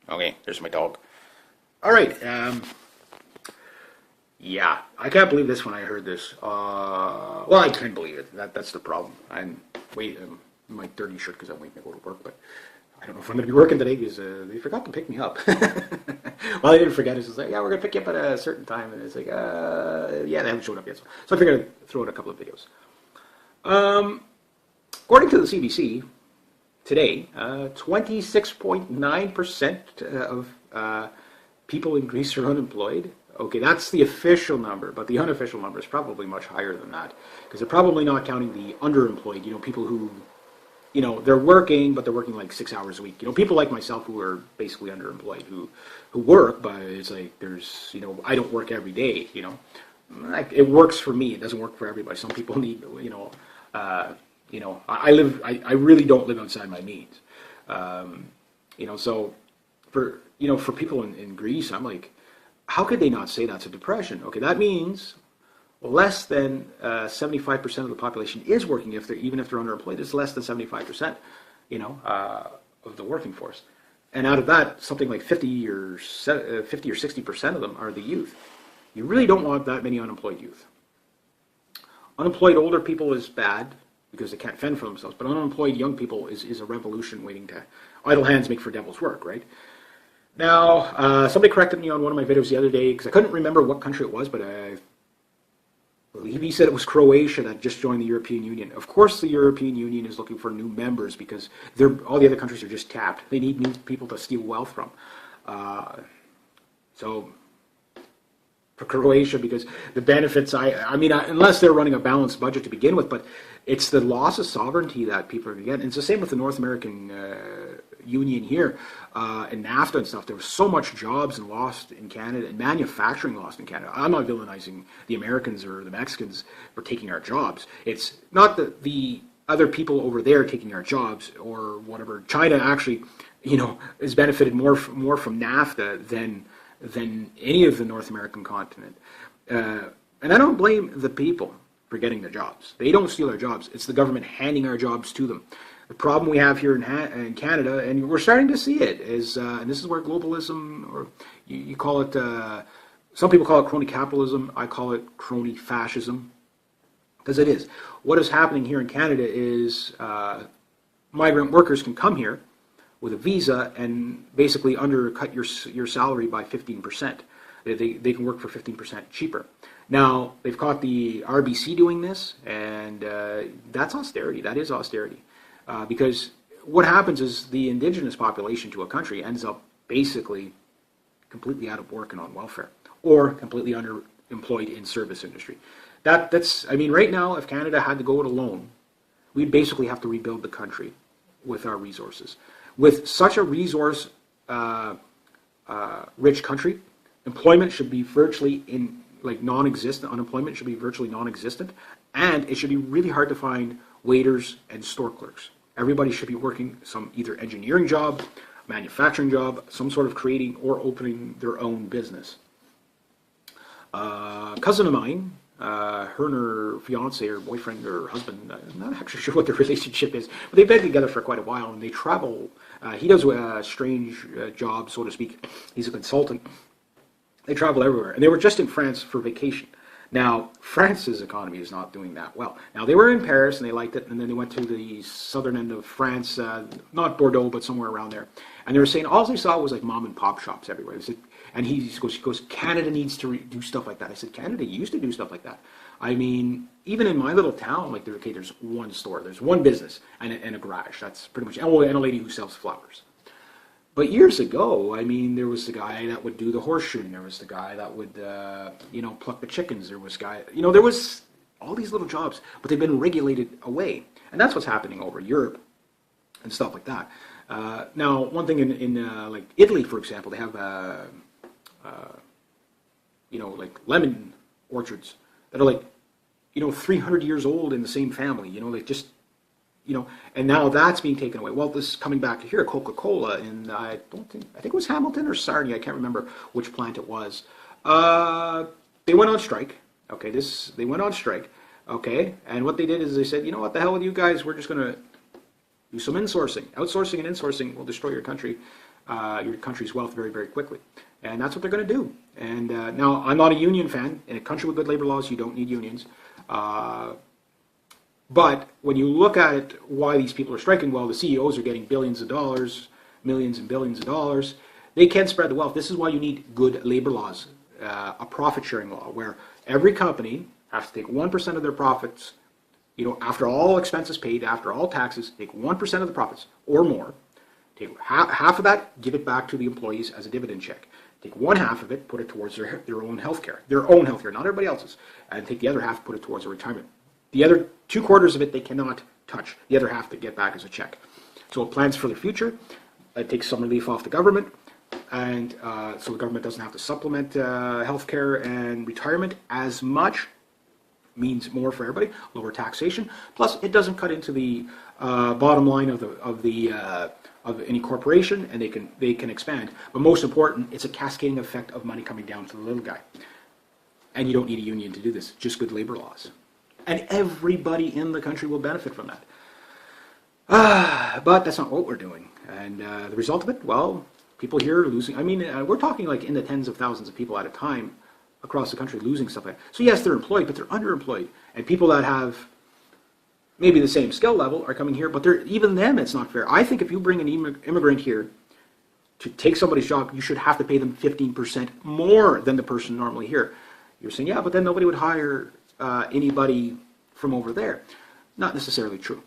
Okay, there's my dog. All right. Yeah, I can't believe this when I heard this. Well, I can believe it. That's the problem. I'm in my dirty shirt because I'm waiting to go to work, but I don't know if I'm going to be working today because they forgot to pick me up. Well, they didn't forget. It's just like, yeah, we're going to pick you up at a certain time, and it's like, yeah, they haven't showed up yet. So I figured I'd throw out a couple of videos. According to the CBC, today, 26.9% of people in Greece are unemployed. Okay, that's the official number, but the unofficial number is probably much higher than that because they're probably not counting the underemployed, people who, they're working, but they're working like 6 hours a week. People like myself who are basically underemployed, who work, but it's like there's, I don't work every day, Like, it works for me. It doesn't work for everybody. Some people need, I really don't live outside my means. So for people in Greece, I'm like, how could they not say that's a depression? Okay, that means less than 75% of the population is working even if they're underemployed. It's less than 75%, of the working force. And out of that, something like 50 or 60% of them are the youth. You really don't want that many unemployed youth. Unemployed older people is bad because they can't fend for themselves, but unemployed young people is a revolution waiting to idle hands make for devil's work, right? Now, somebody corrected me on one of my videos the other day because I couldn't remember what country it was, but I believe he said it was Croatia that just joined the European Union. Of course, the European Union is looking for new members because all the other countries are just tapped. They need new people to steal wealth from. So for Croatia, because the benefits, unless they're running a balanced budget to begin with, but it's the loss of sovereignty that people are going to get. And it's the same with the North American Union here and NAFTA and stuff. There was so much jobs lost in Canada and manufacturing lost in Canada. I'm not villainizing the Americans or the Mexicans for taking our jobs. It's not the other people over there taking our jobs or whatever. China actually, has benefited more from NAFTA than any of the North American continent. And I don't blame the people for getting their jobs. They don't steal our jobs. It's the government handing our jobs to them. The problem we have here in Canada, and we're starting to see it, is, and this is where globalism, or you call it, some people call it crony capitalism, I call it crony fascism, because it is. What is happening here in Canada is migrant workers can come here with a visa and basically undercut your salary by 15%. They can work for 15% cheaper. Now, they've caught the RBC doing this, and that's austerity. That is austerity. Because what happens is the indigenous population to a country ends up basically completely out of work and on welfare, or completely underemployed in service industry. Right now, if Canada had to go it alone, we'd basically have to rebuild the country with our resources. With such a resource rich country, employment should be virtually non-existent. Unemployment should be virtually non-existent, and it should be really hard to find waiters and store clerks. Everybody should be working some either engineering job, manufacturing job, some sort of creating or opening their own business. Cousin of mine, her and her fiance or boyfriend or husband, I'm not actually sure what their relationship is, but they've been together for quite a while, and they travel. He does a strange job, so to speak. He's a consultant. They travel everywhere, and they were just in France for vacation. Now, France's economy is not doing that well. Now, they were in Paris, and they liked it, and then they went to the southern end of France, not Bordeaux, but somewhere around there. And they were saying all they saw was like mom-and-pop shops everywhere. And he goes, Canada needs to do stuff like that. I said, Canada used to do stuff like that. I mean, even in my little town, there's one store, there's one business, and a garage. That's pretty much, and a lady who sells flowers. But years ago, there was the guy that would do the horseshoeing. There was the guy that would, pluck the chickens. There was there was all these little jobs, but they've been regulated away. And that's what's happening over Europe and stuff like that. Now, one thing in Italy, for example, they have, lemon orchards that are 300 years old in the same family, and now that's being taken away. Well, this is coming back to here, Coca-Cola, and I think it was Hamilton or Sarnia, I can't remember which plant it was. They went on strike. Okay, they went on strike. Okay, and what they did is they said, what the hell with you guys? We're just going to do some insourcing. Outsourcing and insourcing will destroy your country. your country's wealth very, very quickly. And that's what they're going to do. And now, I'm not a union fan. In a country with good labor laws, you don't need unions. But when you look at it, why these people are striking, well, the CEOs are getting billions of dollars, millions and billions of dollars. They can spread the wealth. This is why you need good labor laws, a profit-sharing law, where every company has to take 1% of their profits, after all expenses paid, after all taxes, take 1% of the profits or more. Take half of that, give it back to the employees as a dividend check. Take one half of it, put it towards their own healthcare, not everybody else's, and take the other half, put it towards their retirement. The other 2/4 of it they cannot touch. The other half they get back as a check. So it plans for the future. It takes some relief off the government, and so the government doesn't have to supplement healthcare and retirement as much. Means more for everybody, lower taxation. Plus, it doesn't cut into the bottom line of any corporation, and they can expand. But most important, it's a cascading effect of money coming down to the little guy. And you don't need a union to do this, just good labor laws. And everybody in the country will benefit from that. But that's not what we're doing. And the result of it, well, people here are losing. I mean, we're talking like in the tens of thousands of people at a time across the country losing stuff like that. So yes, they're employed, but they're underemployed. And people that have maybe the same skill level are coming here, but even them, it's not fair. I think if you bring an immigrant here to take somebody's job, you should have to pay them 15% more than the person normally here. You're saying, yeah, but then nobody would hire anybody from over there. Not necessarily true.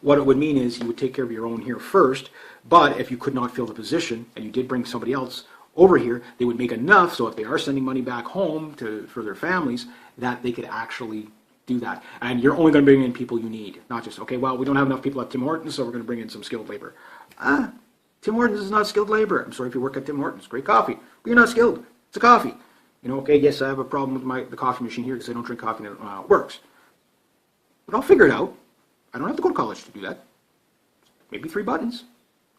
What it would mean is you would take care of your own here first, but if you could not fill the position and you did bring somebody else over here, they would make enough so if they are sending money back home for their families, that they could actually do that. And you're only going to bring in people you need, not just, okay, well, we don't have enough people at Tim Hortons, so we're going to bring in some skilled labor. Tim Hortons is not skilled labor. I'm sorry if you work at Tim Hortons. Great coffee. But you're not skilled. It's a coffee. Okay, yes, I have a problem with the coffee machine here because I don't drink coffee and I don't know how it works. But I'll figure it out. I don't have to go to college to do that. Maybe 3 buttons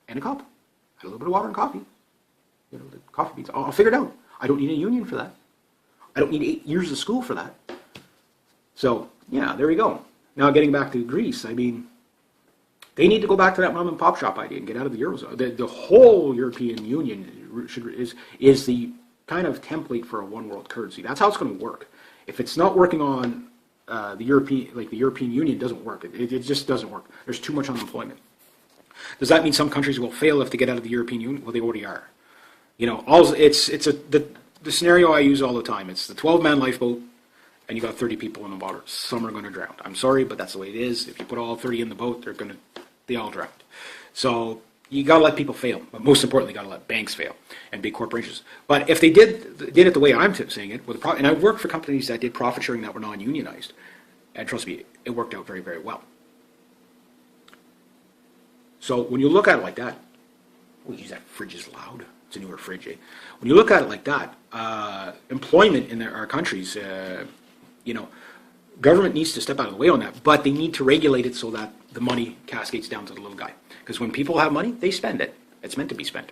and a cup. And a little bit of water and coffee. The coffee beans. I'll figure it out. I don't need a union for that. I don't need 8 years of school for that. So, yeah, there we go. Now, getting back to Greece, I mean, they need to go back to that mom and pop shop idea and get out of the Eurozone. The whole European Union is the kind of template for a one world currency. That's how it's going to work. If it's not working on the European Union, doesn't work. It just doesn't work. There's too much unemployment. Does that mean some countries will fail if they get out of the European Union? Well, they already are. The scenario I use all the time. It's the 12-man lifeboat, and you got 30 people in the water. Some are going to drown. I'm sorry, but that's the way it is. If you put all 30 in the boat, they all drown. So you got to let people fail, but most importantly, you got to let banks fail and big corporations. But if they did it the way I'm saying it, and I worked for companies that did profit sharing that were non-unionized, and trust me, it worked out very, very well. So when you look at it like that, geez, that fridge is loud. It's a newer fridge. Eh? When you look at it like that, employment in our countries, government needs to step out of the way on that, but they need to regulate it so that the money cascades down to the little guy. Because when people have money, they spend it. It's meant to be spent.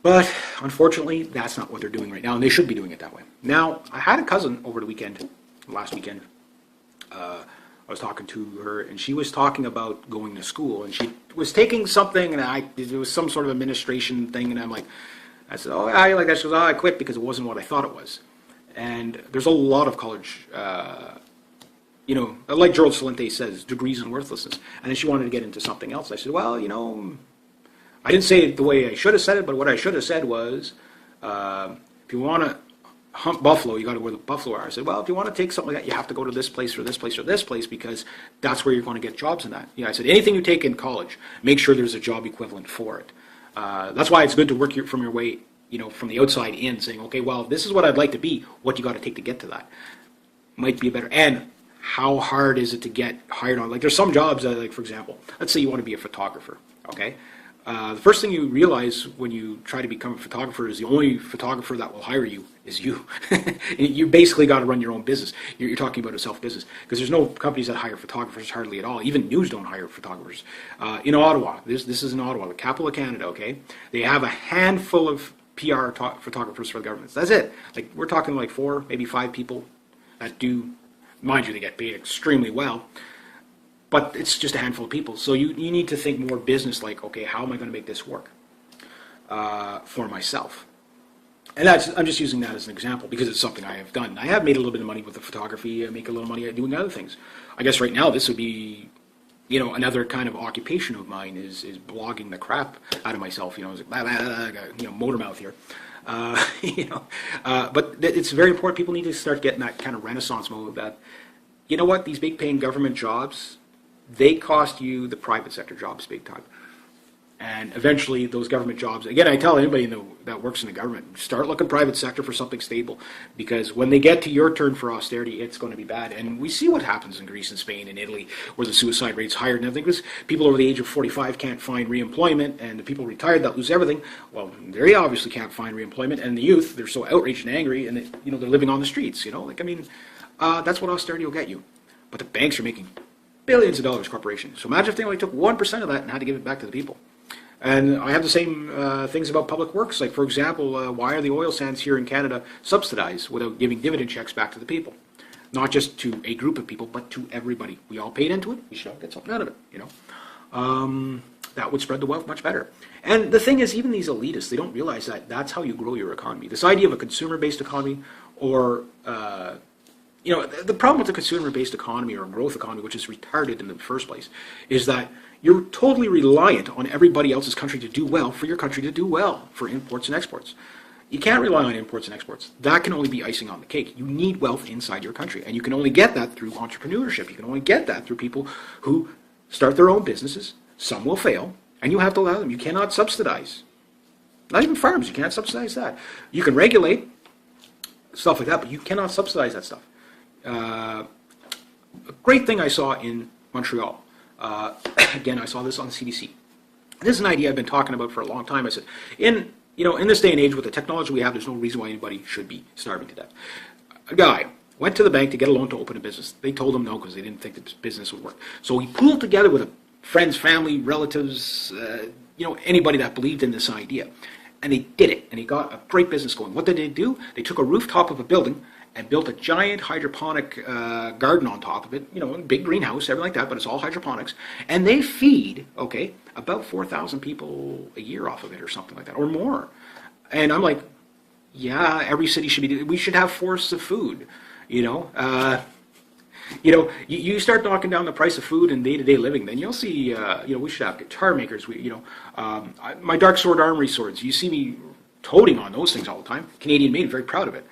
But unfortunately, that's not what they're doing right now, and they should be doing it that way. Now, I had a cousin over the last weekend. I was talking to her, and she was talking about going to school, and she was taking something, and it was some sort of administration thing, and I said, oh, how you like that? She goes, oh, I quit because it wasn't what I thought it was. And there's a lot of college, like Gerald Celente says, degrees in worthlessness. And then she wanted to get into something else. I said, well, I didn't say it the way I should have said it, but what I should have said was, if you want to hunt buffalo, you got to where the buffalo are. I said, well, if you want to take something like that, you have to go to this place or this place or this place because that's where you're going to get jobs in that. I said, anything you take in college, make sure there's a job equivalent for it. That's why it's good to work from your way, from the outside in, saying, okay, well, this is what I'd like to be. What you got to take to get to that might be better. And how hard is it to get hired on? Like, there's some jobs that, like, for example, let's say you want to be a photographer, okay? The first thing you realize when you try to become a photographer is the only photographer that will hire you is you. You basically got to run your own business. You're talking about a self-business because there's no companies that hire photographers hardly at all. Even news don't hire photographers. In Ottawa, this is in Ottawa, the capital of Canada, okay? They have a handful of PR photographers for the government. That's it. Like, we're talking like 4, maybe 5 people that do, mind you, they get paid extremely well. But it's just a handful of people. So you need to think more business like, okay, how am I going to make this work? for myself. And I'm just using that as an example because it's something I have done. I have made a little bit of money with the photography. I make a little money doing other things. I guess right now this would be, another kind of occupation of mine is blogging the crap out of myself. It's like, blah, blah, blah, blah, motor mouth here. But it's very important. People need to start getting that kind of renaissance mode that, you know what, these big paying government jobs, they cost you the private sector jobs big time. And eventually those government jobs, again, I tell anybody that works in the government, start looking private sector for something stable, because when they get to your turn for austerity, it's going to be bad. And we see what happens in Greece and Spain and Italy, where the suicide rate's higher and everything, because people over the age of 45 can't find reemployment, and the people retired that lose everything, well, they obviously can't find reemployment, and the youth, they're so outraged and angry, and they're living on the streets, that's what austerity will get you. But the banks are making billions of dollars, corporations. So imagine if they only took 1% of that and had to give it back to the people. And I have the same things about public works. Like, for example, why are the oil sands here in Canada subsidized without giving dividend checks back to the people? Not just to a group of people, but to everybody. We all paid into it. We should all get something out of it, That would spread the wealth much better. And the thing is, even these elitists, they don't realize that that's how you grow your economy. This idea of a consumer-based economy or... the problem with the consumer-based economy or growth economy, which is retarded in the first place, is that you're totally reliant on everybody else's country to do well for your country to do well for imports and exports. You can't rely on imports and exports. That can only be icing on the cake. You need wealth inside your country, and you can only get that through entrepreneurship. You can only get that through people who start their own businesses. Some will fail, and you have to allow them. You cannot subsidize. Not even farms, you can't subsidize that. You can regulate stuff like that, but you cannot subsidize that stuff. A great thing I saw in Montreal. Again, I saw this on the CDC. This is an idea I've been talking about for a long time. I said, in this day and age with the technology we have, there's no reason why anybody should be starving to death. A guy went to the bank to get a loan to open a business. They told him no because they didn't think that this business would work. So he pooled together with friends, family, relatives, anybody that believed in this idea. And they did it, and he got a great business going. What did they do? They took a rooftop of a building and built a giant hydroponic garden on top of it, a big greenhouse, everything like that, but it's all hydroponics. And they feed, about 4,000 people a year off of it or something like that, or more. And I'm like, yeah, every city we should have forests of food, you start knocking down the price of food and day-to-day living, then you'll see, we should have guitar makers, my Dark Sword Armory swords, you see me toting on those things all the time. Canadian made, very proud of it.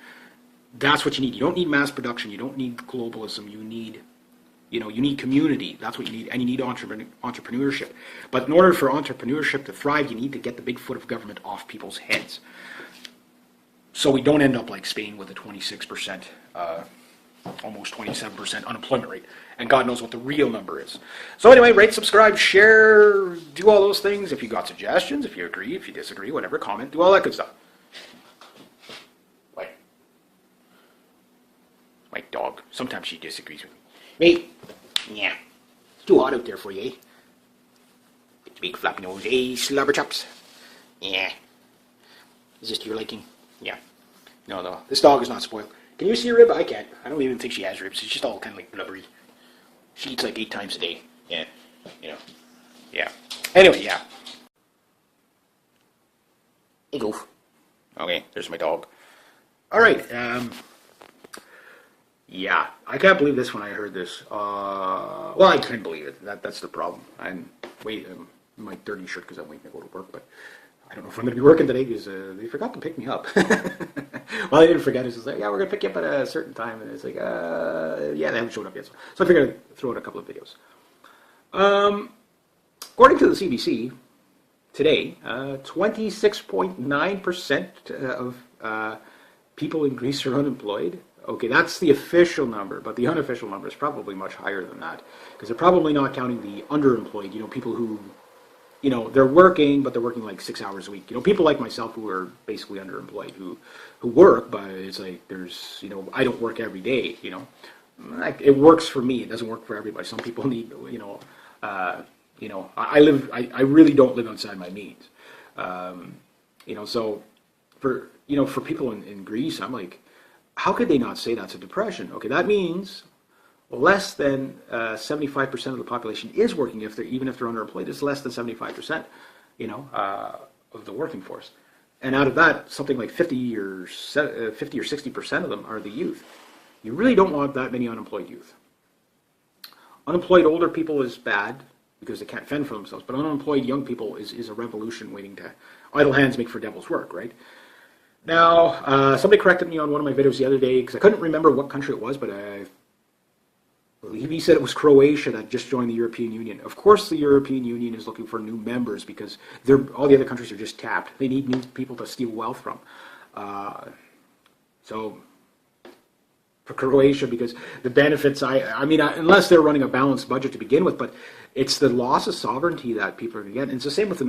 That's what you need. You don't need mass production. You don't need globalism. You need, you need community. That's what you need. And you need entrepreneurship. But in order for entrepreneurship to thrive, you need to get the big foot of government off people's heads. So we don't end up like Spain with a 26%, almost 27% unemployment rate. And God knows what the real number is. So anyway, rate, subscribe, share, do all those things. If you got suggestions, if you agree, if you disagree, whatever, comment, do all that good stuff. My dog. Sometimes she disagrees with me. Mate, yeah. It's too hot out there for you, eh? Big flappy nose, eh, slobber chops? Yeah. Is this to your liking? Yeah. No. This dog is not spoiled. Can you see a rib? I can't. I don't even think she has ribs. She's just all kind of like blubbery. She eats like 8 times a day. Yeah. Yeah. Anyway, yeah. Hey, goof. Okay, there's my dog. All right. Yeah, I can't believe this when I heard this. Well, I can believe it. That's the problem. I'm in my dirty shirt because I'm waiting to go to work, but I don't know if I'm going to be working today because they forgot to pick me up. Well, they didn't forget. It's just like, yeah, we're going to pick you up at a certain time. And it's like, yeah, they haven't showed up yet. So I figured I'd throw out a couple of videos. According to the CBC, today, 26.9% of people in Greece are unemployed. Okay, that's the official number, but the unofficial number is probably much higher than that because they're probably not counting the underemployed, people who, they're working, but they're working like 6 hours a week. People like myself who are basically underemployed, who work, but it's like there's, I don't work every day, It works for me. It doesn't work for everybody. Some people need, I really don't live outside my means. So for people in Greece, I'm like, how could they not say that's a depression? Okay, that means less than 75% of the population is working even if they're underemployed. It's less than 75%. of the working force. And out of that, something like 50 or 60% of them are the youth. You really don't want that many unemployed youth. Unemployed older people is bad because they can't fend for themselves, but unemployed young people is a revolution waiting to... Idle hands make for devil's work, right? Now, somebody corrected me on one of my videos the other day because I couldn't remember what country it was, but I believe he said it was Croatia that just joined the European Union. Of course, the European Union is looking for new members because all the other countries are just tapped. They need new people to steal wealth from. So for Croatia, because the benefits, unless they're running a balanced budget to begin with, but it's the loss of sovereignty that people are going to get. And it's the same with the